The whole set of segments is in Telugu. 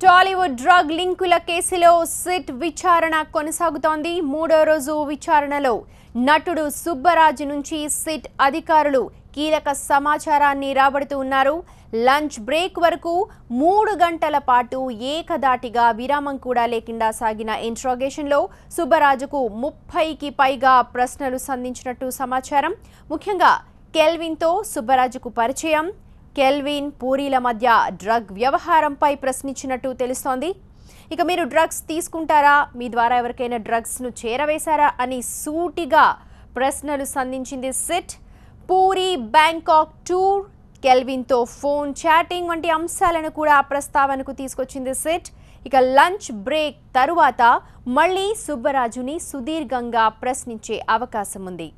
టాలీవుడ్ డ్రగ్ లింకుల కేసులో సిట్ విచారణ కొనసాగుతోంది. మూడో రోజు విచారణలో నటుడు సుబ్బరాజు నుంచి సిట్ అధికారులు కీలక సమాచారాన్ని రాబడుతూ ఉన్నారు. లంచ్ బ్రేక్ వరకు 3 గంటల పాటు ఏకదాటిగా విరామం కూడా లేకుండా సాగిన ఇంట్రాగేషన్లో సుబ్బరాజుకు 30కి పైగా ప్రశ్నలు సంధించినట్టు సమాచారం. ముఖ్యంగా కెల్విన్తో సుబ్బరాజుకు పరిచయం, కెల్విన్ పూరీల మధ్య డ్రగ్ వ్యవహారంపై ప్రశ్నించినట్టు తెలుస్తోంది. ఇక మీరు డ్రగ్స్ తీసుకుంటారా, మీ ద్వారా ఎవరికైనా డ్రగ్స్ను చేరవేశారా అని సూటిగా ప్రశ్నలు సంధించింది సిట్. పూరి బ్యాంకాక్ టూర్, కెల్విన్తో ఫోన్ చాటింగ్ వంటి అంశాలను కూడా ప్రస్తావనకు తీసుకొచ్చింది సిట్. ఇక లంచ్ బ్రేక్ తరువాత మళ్ళీ సుబ్బరాజుని సుదీర్ఘంగా ప్రశ్నించే అవకాశం ఉంది.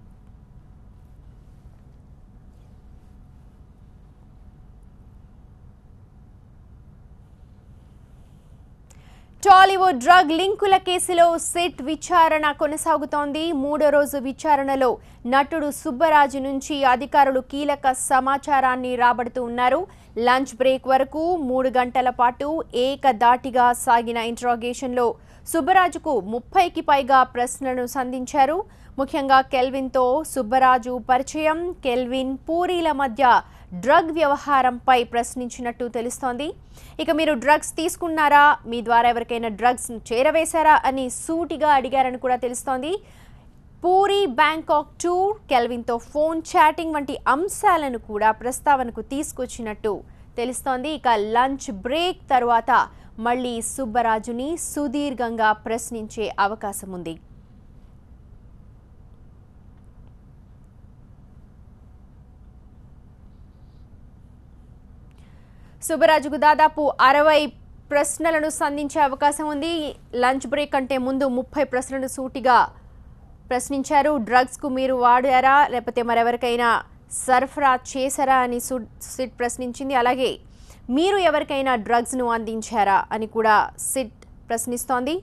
టాలీవుడ్ డ్రగ్ లింకుల కేసులో సిట్ విచారణ కొనసాగుతోంది. మూడో రోజు విచారణలో నటుడు సుబ్బరాజు నుంచి అధికారులు కీలక సమాచారాన్ని రాబడుతూ ఉన్నారు. లంచ్ బ్రేక్ వరకు 3 గంటల పాటు ఏకదాటిగా సాగిన ఇంట్రాగేషన్లో సుబ్బరాజుకు 30కి పైగా ప్రశ్నలను సంధించారు. ముఖ్యంగా కెల్విన్తో సుబ్బరాజు పరిచయం, కెల్విన్ పూరీల మధ్య డ్రగ్ వ్యవహారంపై ప్రశ్నించినట్టు తెలుస్తోంది. ఇక మీరు డ్రగ్స్ తీసుకున్నారా, మీ ద్వారా ఎవరికైనా డ్రగ్స్ చేరవేశారా అని సూటిగా అడిగారని కూడా తెలుస్తోంది. పూరి బ్యాంకాక్ టూర్, కెల్విన్తో ఫోన్ చాటింగ్ వంటి అంశాలను కూడా ప్రస్తావనకు తీసుకొచ్చినట్టు తెలుస్తోంది. ఇక లంచ్ బ్రేక్ తర్వాత మళ్ళీ సుబ్బరాజుని సుదీర్ఘంగా ప్రశ్నించే అవకాశం ఉంది. సుబ్బరాజుకు దాదాపు 60 ప్రశ్నలను సంధించే అవకాశం ఉంది. లంచ్ బ్రేక్ కంటే ముందు 30 ప్రశ్నలు సూటిగా ప్రశ్నించారు. డ్రగ్స్కు మీరు వాడారా, లేకపోతే మరెవరికైనా సరఫరా చేశారా అని సిట్ ప్రశ్నించింది. అలాగే మీరు ఎవరికైనా డ్రగ్స్ను అందించారా అని కూడా సిట్ ప్రశ్నిస్తోంది.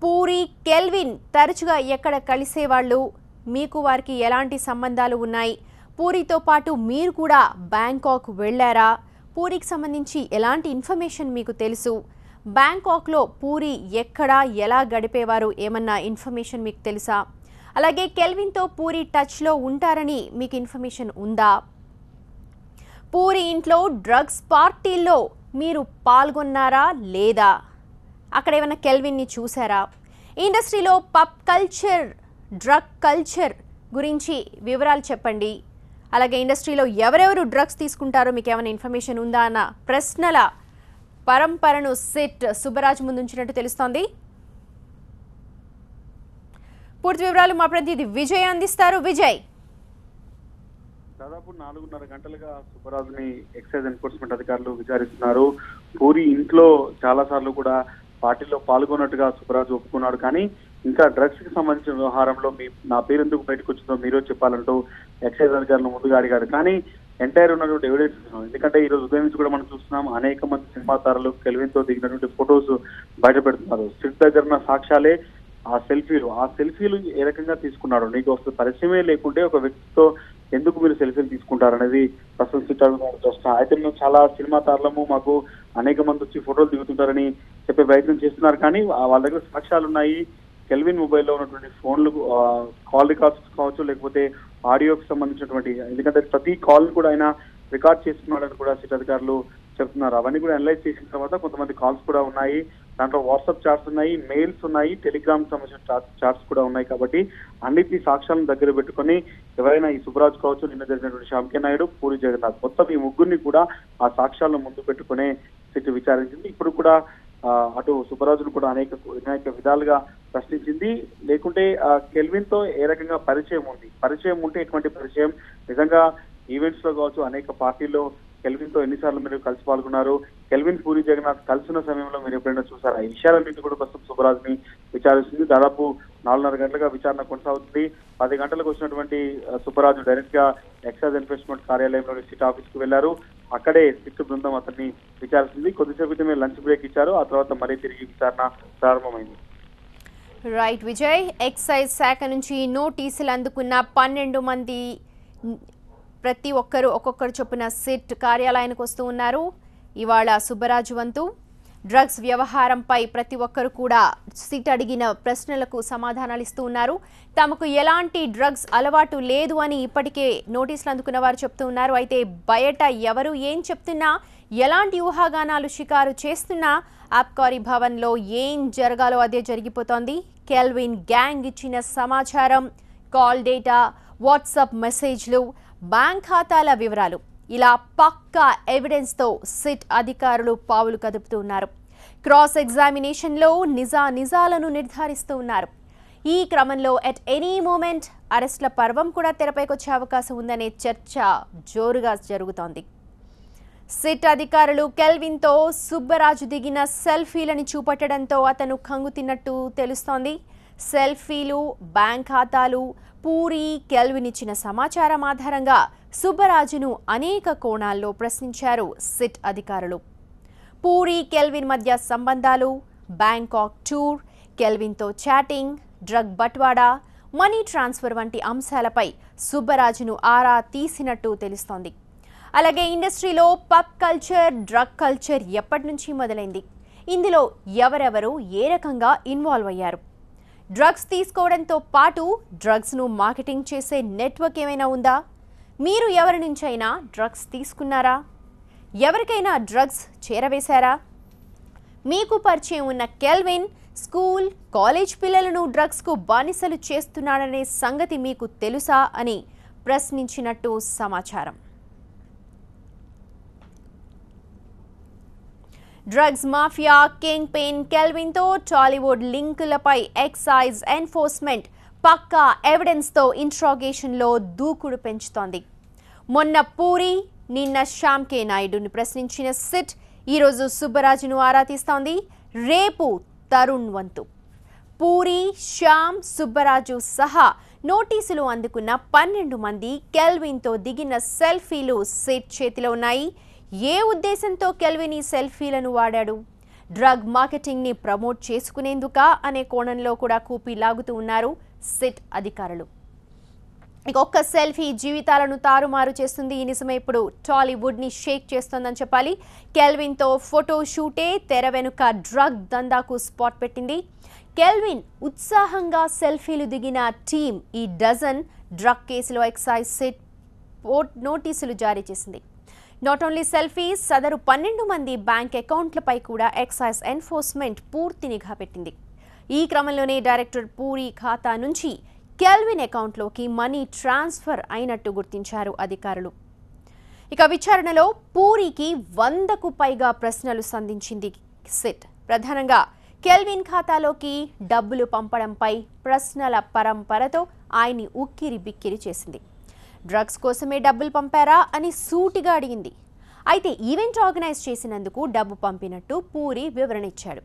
పూరి, కెల్విన్ తరచుగా ఎక్కడ కలిసేవాళ్ళు, మీకు వారికి ఎలాంటి సంబంధాలు ఉన్నాయి, పూరితో పాటు మీరు కూడా బ్యాంకాక్ వెళ్ళారా, పూరికి సంబంధించి ఎలాంటి ఇన్ఫర్మేషన్ మీకు తెలుసు, బ్యాంకాక్లో పూరి ఎక్కడ ఎలా గడిపేవారు, ఏమన్నా ఇన్ఫర్మేషన్ మీకు తెలుసా, అలాగే కెల్విన్తో పూరి టచ్లో ఉంటారని మీకు ఇన్ఫర్మేషన్ ఉందా, పూరి ఇంట్లో డ్రగ్స్ పార్టీల్లో మీరు పాల్గొన్నారా లేదా, అక్కడ ఏమైనా కెల్విన్ని చూసారా, ఇండస్ట్రీలో పబ్ కల్చర్, డ్రగ్ కల్చర్ గురించి వివరాలు చెప్పండి, అలాగే ఇండస్ట్రీలో ఎవరెవరు డ్రగ్స్ తీసుకుంటారో మీకు ఏమైనా ఇన్ఫర్మేషన్ ఉందా అన్న ప్రశ్నల పరంపరను సిట్ సుబ్బరాజు ముందుంచినట్టు తెలుస్తోంది. పూర్తి వివరాలు మా ప్రతినిధి విజయ్ అందిస్తారు. విజయ్, దాదాపు 4:30 గంటలుగా సుబ్బరాజుని ఎక్సైజ్ ఎన్ఫోర్స్మెంట్ అధికారులు విచారిస్తున్నారు. పూరి ఇంట్లో చాలా సార్లు కూడా పార్టీలో పాల్గొన్నట్టుగా సుబ్బరాజు ఒప్పుకున్నాడు. కానీ ఇంకా డ్రగ్స్ కి సంబంధించిన వ్యవహారంలో నా పేరు ఎందుకు బయటకు వచ్చిందో మీరే చెప్పాలంటూ ఎక్సైజ్ అధికారులు ముందుగా అడిగాడు. కానీ ఎంటైర్ ఉన్నటువంటి ఎవిడెన్స్, ఎందుకంటే ఈ రోజు ఉదయం నుంచి కూడా మనం చూస్తున్నాం, అనేక మంది సినిమా తారలు కెల్విన్తో దిగినటువంటి ఫొటోస్ బయట పెడుతున్నారు. సిట్ దగ్గర ఉన్న సాక్ష్యాలే ఆ సెల్ఫీలు ఏ రకంగా తీసుకున్నాడు, నీకు అసలు పరిచయమే లేకుంటే ఒక వ్యక్తితో ఎందుకు మీరు సెల్ఫీలు తీసుకుంటారనేది ప్రస్తుతం సిట్ చూస్తాం. అయితే మేము చాలా సినిమా తారలము, మాకు అనేక మంది వచ్చి ఫోటోలు దిగుతుంటారని చెప్పే ప్రయత్నం చేస్తున్నారు. కానీ వాళ్ళ దగ్గర సాక్ష్యాలు ఉన్నాయి. కెల్విన్ మొబైల్లో ఉన్నటువంటి ఫోన్లు, కాల్ రికార్డ్స్ కావచ్చు, లేకపోతే ఆడియోకి సంబంధించినటువంటి, ఎందుకంటే ప్రతి కాల్ కూడా ఆయన రికార్డ్ చేస్తున్నాడని కూడా సిట్ అధికారులు చెప్తున్నారు. అవన్నీ కూడా అనలైజ్ చేసిన తర్వాత కొంతమంది కాల్స్ కూడా ఉన్నాయి, దాంట్లో వాట్సాప్ చాట్స్ ఉన్నాయి, మెయిల్స్ ఉన్నాయి, టెలిగ్రామ్ సంబంధించిన చాట్స్ కూడా ఉన్నాయి. కాబట్టి అన్నిటి సాక్ష్యాలను దగ్గర పెట్టుకుని ఎవరైనా ఈ సుబ్బరాజు కావచ్చు, నిన్న జరిగినటువంటి శాంకే నాయుడు, పూరి జగన్నాథ్, మొత్తం ఈ ముగ్గురిని కూడా ఆ సాక్ష్యాలను ముందు పెట్టుకునే సిట్ విచారించింది. ఇప్పుడు కూడా అటు సుబ్బరాజును కూడా అనేక విధాలుగా ప్రశ్నించింది. లేకుంటే కెల్విన్ తో ఏ రకంగా పరిచయం ఉంటే ఎటువంటి పరిచయం, నిజంగా ఈవెంట్స్ లో కావచ్చు, అనేక పార్టీల్లో కెల్విన్ తో ఎన్నిసార్లు మీరు కలిసి పాల్గొన్నారు, కెల్విన్, పూరి జగన్నాథ్ కలిసిన సమయంలో మీరు ఎప్పుడైనా చూసారా, ఈ విషయాలన్నింటి కూడా ప్రస్తుతం సుబ్బరాజుని విచారిస్తుంది. దాదాపు 4:30 గంటలుగా విచారణ కొనసాగుతుంది. 10 గంటలకు వచ్చినటువంటి సుబ్బరాజు డైరెక్ట్ గా ఎక్సైజ్ ఎన్ఫోర్స్మెంట్ కార్యాలయంలోని సిట్ ఆఫీస్ కు వెళ్లారు. అక్కడే సిట్ బృందం అతన్ని విచారిస్తుంది. కొద్దిసేపు క్రితమే లంచ్ బ్రేక్ ఇచ్చారు. ఆ తర్వాత మరీ తిరిగి విచారణ ప్రారంభమైంది. రైట్ విజయ్, ఎక్సైజ్ శాఖ నుంచి నోటీసులు అందుకున్న 12 మంది ప్రతి ఒక్కరు ఒక్కొక్కరు చొప్పున సిట్ కార్యాలయానికి వస్తూ ఉన్నారు. ఇవాళ సుబ్బరాజు వంతు డ్రగ్స్ వ్యవహారంపై ప్రతి ఒక్కరు కూడా సిట్ అడిగిన ప్రశ్నలకు సమాధానాలు ఇస్తూ ఉన్నారు. తమకు ఎలాంటి డ్రగ్స్ అలవాటు లేదు అని ఇప్పటికే నోటీసులు అందుకున్న వారు చెప్తూ ఉన్నారు. అయితే బయట ఎవరు ఏం చెప్తున్నా, ఎలాంటి ఊహాగానాలు షికారు చేస్తున్నా ఆబ్కారీ భవన్లో ఏం జరగాలో అదే జరిగిపోతోంది. కెల్విన్ గ్యాంగ్ ఇచ్చిన సమాచారం, కాల్ డేటా, వాట్సాప్ మెసేజ్లు, బ్యాంక్ ఖాతాల వివరాలు, ఇలా పక్కా ఎవిడెన్స్తో సిట్ అధికారులు పావులు కదుపుతూ ఉన్నారు. క్రాస్ ఎగ్జామినేషన్లో నిజాలను నిర్ధారిస్తూ ఉన్నారు. ఈ క్రమంలో ఎట్ ఎనీ మూమెంట్ అరెస్ట్ల పర్వం కూడా తెరపైకొచ్చే అవకాశం ఉందనే చర్చ జోరుగా జరుగుతోంది. సిట్ అధికారులు కెల్విన్తో సుబ్బరాజు దిగిన సెల్ఫీలను చూపట్టడంతో అతను కంగు తిన్నట్టు తెలుస్తోంది. సెల్ఫీలు, బ్యాంక్ ఖాతాలు, పూరి, కెల్విన్ ఇచ్చిన సమాచారం ఆధారంగా సుబ్బరాజును అనేక కోణాల్లో ప్రశ్నించారు సిట్ అధికారులు. పూరి, కెల్విన్ మధ్య సంబంధాలు, బ్యాంకాక్ టూర్, కెల్విన్తో చాటింగ్, డ్రగ్ బట్వాడా, మనీ ట్రాన్స్ఫర్ వంటి అంశాలపై సుబ్బరాజును ఆరా తీసినట్టు తెలుస్తోంది. అలాగే ఇండస్ట్రీలో పబ్ కల్చర్, డ్రగ్ కల్చర్ ఎప్పటి నుంచి మొదలైంది, ఇందులో ఎవరెవరు ఏ రకంగా ఇన్వాల్వ్ అయ్యారు, డ్రగ్స్ తీసుకోవడంతో పాటు డ్రగ్స్ను మార్కెటింగ్ చేసే నెట్వర్క్ ఏమైనా ఉందా, మీరు ఎవరి నుంచైనా డ్రగ్స్ తీసుకున్నారా, ఎవరికైనా డ్రగ్స్ చేరవేశారా, మీకు పరిచయం ఉన్న కెల్విన్ స్కూల్, కాలేజ్ పిల్లలను డ్రగ్స్కు బానిసలు చేస్తున్నాడనే సంగతి మీకు తెలుసా అని ప్రశ్నించినట్టు సమాచారం. డ్రగ్స్ మాఫియా కింగ్ పిన్ కెల్విన్తో టాలీవుడ్ లింకులపై ఎక్సైజ్ ఎన్ఫోర్స్మెంట్ పక్కా ఎవిడెన్స్తో ఇంట్రాగేషన్లో దూకుడు పెంచుతోంది. మొన్న పూరి, నిన్న శ్యామ్ కే నాయుడుని ప్రశ్నించిన సిట్ ఈరోజు సుబ్బరాజును ఆరా తీస్తోంది. రేపు తరుణ్ వంతు. పూరి, శ్యామ్, సుబ్బరాజు సహా నోటీసులు అందుకున్న 12 మంది కెల్విన్తో దిగిన సెల్ఫీలు సిట్ చేతిలో ఉన్నాయి. ఏ ఉద్దేశంతో కెల్విన్ ఈ సెల్ఫీలను వాడాడు, డ్రగ్ మార్కెటింగ్ని ప్రమోట్ చేసుకునేందుకా అనే కోణంలో కూడా కూపి లాగుతూ ఉన్నారు సిట్ అధికారులు. ఒక్క సెల్ఫీ జీవితాలను తారుమారు చేస్తుంది. ఈ నిజమే ఇప్పుడు టాలీవుడ్ని షేక్ చేస్తోందని చెప్పాలి. కెల్విన్తో ఫోటో షూటే తెర వెనుక డ్రగ్ దందాకు స్పాట్ పెట్టింది. కెల్విన్ ఉత్సాహంగా సెల్ఫీలు దిగిన టీం ఈ డజన్ డ్రగ్ కేసులో ఎక్సైజ్ సిట్ నోటీసులు జారీ చేసింది. నాట్ ఓన్లీ సెల్ఫీస్, సదరు 12 మంది బ్యాంక్ అకౌంట్లపై కూడా ఎక్సైజ్ ఎన్ఫోర్స్మెంట్ పూర్తి నిఘా పెట్టింది. ఈ క్రమంలోనే డైరెక్టర్ పూరి ఖాతా నుంచి కెల్విన్ అకౌంట్లోకి మనీ ట్రాన్స్ఫర్ అయినట్టు గుర్తించారు అధికారులు. ఇక విచారణలో పూరికి 100కు పైగా ప్రశ్నలు సంధించింది సిట్. ప్రధానంగా కెల్విన్ ఖాతాలోకి డబ్బులు పంపడంపై ప్రశ్నల పరంపరతో ఆయన్ని ఉక్కిరి బిక్కిరి చేసింది. డ్రగ్స్ కోసమే డబ్బులు పంపారా అని సూటిగా అడిగింది. అయితే ఈవెంట్ ఆర్గనైజ్ చేసినందుకు డబ్బు పంపినట్టు పూరి వివరణ ఇచ్చాడు.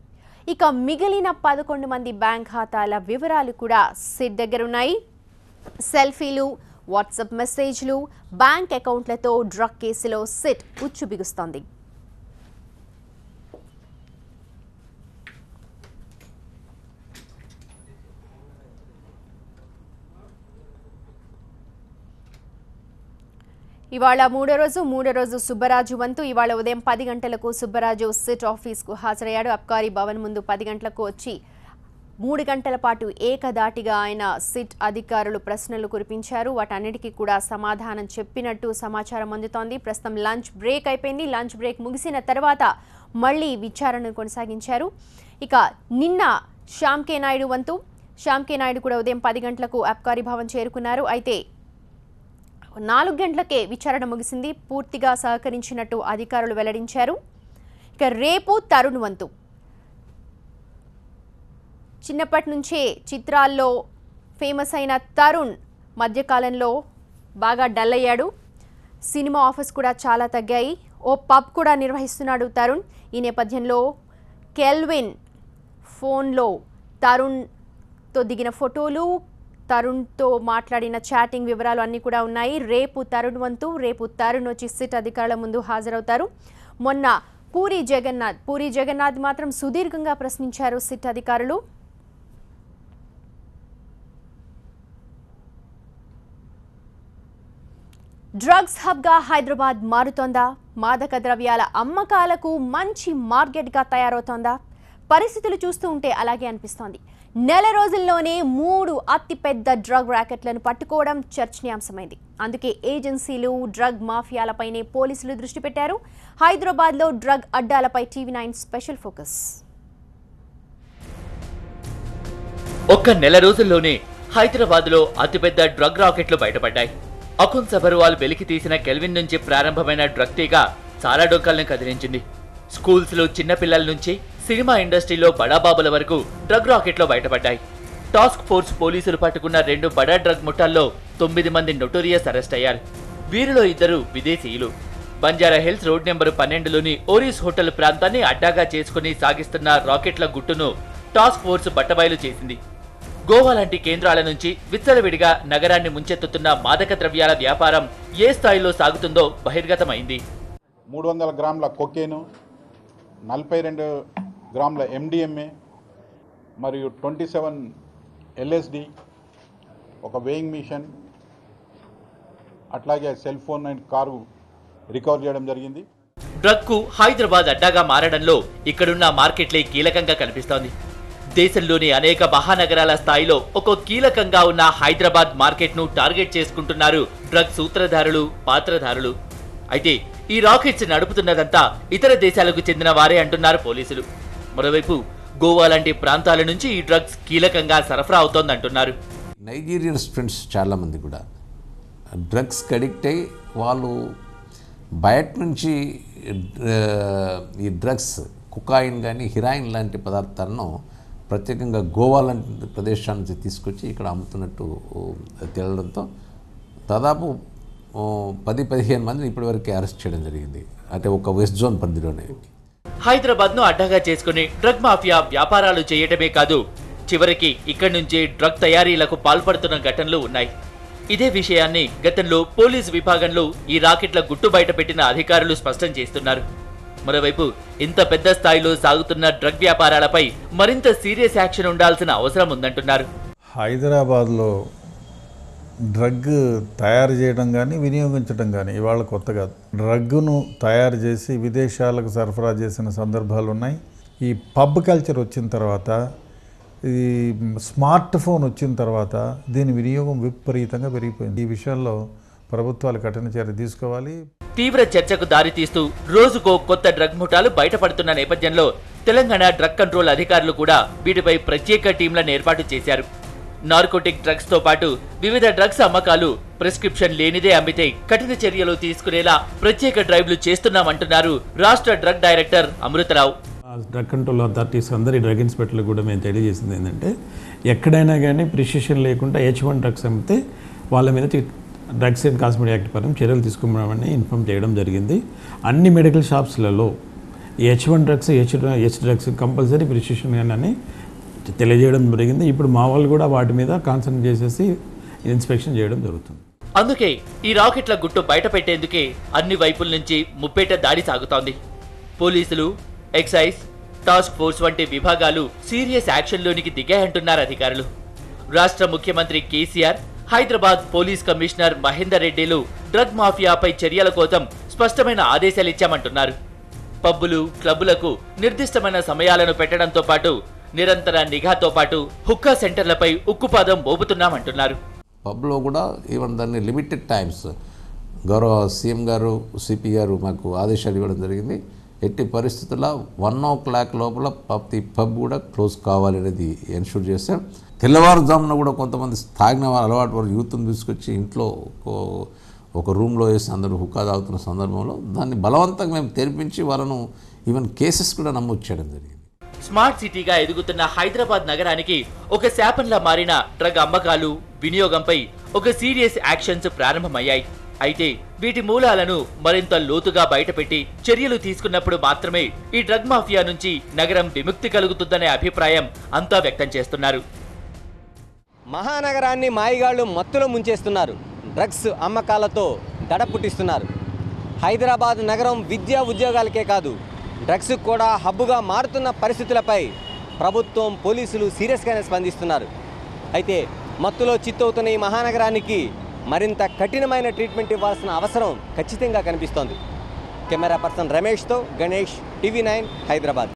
ఇక మిగిలిన 11 మంది బ్యాంక్ ఖాతాల వివరాలు కూడా సిట్ దగ్గరున్నాయి. సెల్ఫీలు, వాట్సాప్ మెసేజ్లు, బ్యాంక్ అకౌంట్లతో డ్రగ్ కేసులో సిట్ ఉచ్చు బిగుస్తోంది. ఇవాళ మూడో రోజు సుబ్బరాజు వంతు. ఇవాళ ఉదయం 10 గంటలకు సుబ్బరాజు సిట్ ఆఫీస్కు హాజరయ్యాడు. అబ్కారీ భవన్ ముందు 10 గంటలకు వచ్చి 3 గంటల పాటు ఏకదాటిగా ఆయన సిట్ అధికారులు ప్రశ్నలు కురిపించారు. వాటన్నిటికీ కూడా సమాధానం చెప్పినట్టు సమాచారం అందుతోంది. ప్రస్తుతం లంచ్ బ్రేక్ అయిపోయింది. లంచ్ బ్రేక్ ముగిసిన తర్వాత మళ్ళీ విచారణను కొనసాగించారు. ఇక నిన్న శ్యామ్ కే నాయుడు వంతు. శ్యామ్ కే నాయుడు కూడా ఉదయం 10 గంటలకు అబ్కారీ భవన్ చేరుకున్నారు. అయితే 4 గంటలకే విచారణ ముగిసింది. పూర్తిగా సహకరించినట్టు అధికారులు వెల్లడించారు. ఇక రేపు తరుణ్ వంతు. చిన్నప్పటి నుంచే చిత్రాల్లో ఫేమస్ అయిన తరుణ్ మధ్యకాలంలో బాగా డల్ అయ్యాడు. సినిమా ఆఫర్స్ కూడా చాలా తగ్గాయి. ఓ పబ్ కూడా నిర్వహిస్తున్నాడు తరుణ్. ఈ నేపథ్యంలో కెల్విన్ ఫోన్లో తరుణ్తో దిగిన ఫోటోలు, తరుణ్తో మాట్లాడిన చాటింగ్ వివరాలు అన్నీ కూడా ఉన్నాయి. రేపు తరుణ్ వంతు. రేపు తరుణ్ వచ్చి సిట్ అధికారుల ముందు హాజరవుతారు. మొన్న పూరి జగన్నాథ్ మాత్రం సుదీర్ఘంగా ప్రశ్నించారు సిట్ అధికారులు. డ్రగ్స్ హబ్గా హైదరాబాద్ మారుతోందా? మాదక ద్రవ్యాల అమ్మకాలకు మంచి మార్కెట్గా తయారవుతోందా? పరిస్థితులు చూస్తూ ఉంటే అలాగే అనిపిస్తోంది. నెల రోజుల్లోనే 3 అతిపెద్ద డ్రగ్ ర్యాకెట్లను పట్టుకోవడం చర్చనీయాంశమైంది. అందుకే ఏజెన్సీలు డ్రగ్ మాఫియాలపైనే పోలీసులు దృష్టి పెట్టారు. హైదరాబాద్లో డ్రగ్ అడ్డాలపై TV9 స్పెషల్ ఫోకస్. ఒక్క నెల రోజుల్లోనే హైదరాబాద్లో అతిపెద్ద డ్రగ్ రాకెట్లు బయటపడ్డాయి. అకున్ సబర్వాల్ వెలికి తీసిన కెల్విన్ నుంచి ప్రారంభమైన డ్రగ్ తీగ చాలా డొక్కల్ని కదిలించింది. స్కూల్స్ లో చిన్నపిల్లల నుంచి సినిమా ఇండస్ట్రీలో బడాబాబుల వరకు డ్రగ్ రాకెట్లు బయటపడ్డాయి. టాస్క్ ఫోర్స్ పోలీసులు పట్టుకున్న 2 బడా డ్రగ్ ముఠాల్లో 9 మంది నొటోరియస్ అరెస్ట్ అయ్యారు. వీరిలో 2 విదేశీయులు. బంజారా హిల్స్ రోడ్ నెంబర్ 12లోని ఓరిస్ హోటల్ ప్రాంతాన్ని అడ్డాగా చేసుకుని సాగిస్తున్న రాకెట్ల గుట్టును టాస్క్ ఫోర్స్ బట్టబయలు చేసింది. గోవా లాంటి కేంద్రాల నుంచి విచ్చలవిడిగా నగరాన్ని ముంచెత్తుతున్న మాదక ద్రవ్యాల వ్యాపారం ఏ స్థాయిలో సాగుతుందో బహిర్గతమైంది. 300 గ్రాముల కొకేను, 42 గ్రాముల MDMA మరియు 27 LSD, ఒక వేయింగ్ మిషన్, అట్లాగే cell phone and car recover చేయడం జరిగింది. డ్రగ్కు హైదరాబాద్ అడ్డాగా మారడంలో ఇక్కడున్న మార్కెట్లే కీలకంగా కనిపిస్తోంది. దేశంలోని అనేక మహానగరాల స్థాయిలో ఒక కీలకంగా ఉన్న హైదరాబాద్ మార్కెట్ను టార్గెట్ చేసుకుంటున్నారు డ్రగ్ సూత్రధారులు, పాత్రధారులు. అయితే ఈ రాకెట్స్ నడుపుతున్నదంతా ఇతర దేశాలకు చెందిన వారే అంటున్నారు పోలీసులు. మరోవైపు గోవా లాంటి ప్రాంతాల నుంచి ఈ డ్రగ్స్ కీలకంగా సరఫరా అవుతోందంటున్నారు. నైజీరియన్ స్టూడెంట్స్ చాలామంది కూడా డ్రగ్స్కి అడిక్ట్ అయ్యి వాళ్ళు బయట నుంచి ఈ డ్రగ్స్ కుకాయిన్ కానీ హిరాయిన్ లాంటి పదార్థాలను ప్రత్యేకంగా గోవా లాంటి ప్రదేశాల నుంచి తీసుకొచ్చి ఇక్కడ అమ్ముతున్నట్టు తేలడంతో దాదాపు 10-15 మందిని ఇప్పటివరకు అరెస్ట్ చేయడం జరిగింది. అంటే ఒక వెస్ట్ జోన్ పరిధిలోనే. హైదరాబాద్ను అడ్డాగా చేసుకుని డ్రగ్ మాఫియా వ్యాపారాలు చేయటమే కాదు, చివరికి ఇక్కడి నుంచి డ్రగ్ తయారీలకు పాల్పడుతున్న ఘటనలు ఉన్నాయి. ఇదే విషయాన్ని గతంలో పోలీసు విభాగంలో ఈ రాకెట్ల గుట్టు బయట పెట్టిన అధికారులు స్పష్టం చేస్తున్నారు. మరోవైపు ఇంత పెద్ద స్థాయిలో సాగుతున్న డ్రగ్ వ్యాపారాలపై మరింత సీరియస్ యాక్షన్ ఉండాల్సిన అవసరం ఉందంటున్నారు. హైదరాబాద్లో డ్రగ్ తయారు చేయడం కానీ వినియోగించడం కానీ ఇవాళ కొత్త కాదు. డ్రగ్ను తయారు చేసి విదేశాలకు సరఫరా చేసిన సందర్భాలు ఉన్నాయి. ఈ పబ్ కల్చర్ వచ్చిన తర్వాత, ఈ స్మార్ట్ ఫోన్ వచ్చిన తర్వాత దీని వినియోగం విపరీతంగా పెరిగిపోయింది. ఈ విషయంలో ప్రభుత్వాలు కఠిన చర్య తీసుకోవాలి. తీవ్ర చర్చకు దారితీస్తూ రోజుకో కొత్త డ్రగ్ ముఠాలు బయటపడుతున్న నేపథ్యంలో తెలంగాణ డ్రగ్ కంట్రోల్ అధికారులు కూడా వీటిపై ప్రత్యేక టీంలను ఏర్పాటు చేశారు. నార్కోటిక్ డ్రగ్స్ తో పాటు వివిధ డ్రగ్స్ అమ్మకాలు ప్రిస్క్రిప్షన్ లేనిదే అమ్మితే కఠిన చర్యలు తీసుకునేలా ప్రత్యేక డ్రైవ్లు చేస్తున్నామంటున్నారు రాష్ట్ర drug director Amrutha Rao. Drug control authorities అందరి డ్రగ్ ఇన్స్పెక్టర్లు కూడా మేము తెలియజేసింది ఏంటంటే, ఎక్కడైనా కానీ ప్రిస్క్రిప్షన్ లేకుండా H1 డ్రగ్స్ అమ్మితే వాళ్ళ మీద డ్రగ్స్ అండ్ కాస్మెటిక్ యాక్ట్ పరం చర్యలు తీసుకున్నామని ఇన్ఫార్మ్ చేయడం జరిగింది. అన్ని మెడికల్ షాప్స్లలో H1 drugs, H drugs compulsory prescription అని తెలియజేయడం జరిగింది. ఇప్పుడు మా వాళ్ళు కూడా వాటి మీద కాన్సన్ట్రేట్ చేసేసి ఇన్స్పెక్షన్ చేయడం జరుగుతుంది. అందుకే ఈ రాకెట్ల గుట్టు బయట పెట్టేందుకే అన్ని వైపుల నుంచి ముప్పేట దాడి సాగుతోంది. పోలీసులు, ఎక్సైజ్, టాస్క్ ఫోర్స్ వంటి విభాగాలు సీరియస్ యాక్షన్లోనికి దిగాయంటున్నారు అధికారులు. రాష్ట్ర ముఖ్యమంత్రి కేసీఆర్, హైదరాబాద్ పోలీస్ కమిషనర్ మహేందర్ రెడ్డిలు డ్రగ్ మాఫియాపై చర్యల కోసం స్పష్టమైన ఆదేశాలిచ్చామంటున్నారు. పబ్బులు, క్లబ్బులకు నిర్దిష్టమైన సమయాలను పెట్టడంతో పాటు నిరంతర నిఘాతో పాటు హుక్కా సెంటర్లపై ఉక్కుపాదం మోపుతున్నామంటున్నారు. పబ్లో కూడా ఈవెన్ దాన్ని లిమిటెడ్ టైమ్స్ గౌరవ సీఎం గారు, సిపి గారు మాకు ఆదేశాలు ఇవ్వడం జరిగింది. ఎట్టి పరిస్థితుల్లో 1 o'clock లోపల ప్రతి పబ్ కూడా క్లోజ్ కావాలి అనేది ఎన్షూర్ చేస్తాం. తెల్లవారుజామున కూడా కొంతమంది తాగిన వారు అలవాటు వారు యూత్ని తీసుకొచ్చి ఇంట్లో ఒక రూమ్లో వేసి అందరూ హుక్కా తాగుతున్న సందర్భంలో దాన్ని బలవంతంగా మేము తెరిపించి వాళ్ళను ఈవెన్ కేసెస్ కూడా నమోదు చేయడం జరిగింది. స్మార్ట్ సిటీగా ఎదుగుతున్న హైదరాబాద్ నగరానికి ఒక శాపంలా మారిన డ్రగ్ అమ్మకాలు, వినియోగంపై ఒక సీరియస్ యాక్షన్స్ ప్రారంభమయ్యాయి. అయితే వీటి మూలాలను మరింత లోతుగా బయటపెట్టి చర్యలు తీసుకున్నప్పుడు మాత్రమే ఈ డ్రగ్ మాఫియా నుంచి నగరం విముక్తి కలుగుతుందనే అభిప్రాయం అంతా వ్యక్తం చేస్తున్నారు. మహానగరాన్ని మాయిగాళ్లు మత్తులో ముంచేస్తున్నారు. డ్రగ్స్ అమ్మకాలతో దడ పుట్టిస్తున్నారు. హైదరాబాద్ నగరం విద్యా ఉద్యోగాలకే కాదు, డ్రగ్స్ కూడా హబ్బుగా మారుతున్న పరిస్థితులపై ప్రభుత్వం, పోలీసులు సీరియస్గానే స్పందిస్తున్నారు. అయితే మత్తులో చిత్తవుతున్న ఈ మహానగరానికి మరింత కఠినమైన ట్రీట్మెంట్ ఇవ్వాల్సిన అవసరం ఖచ్చితంగా కనిపిస్తోంది. కెమెరా పర్సన్ రమేష్తో గణేష్, TV9 హైదరాబాద్.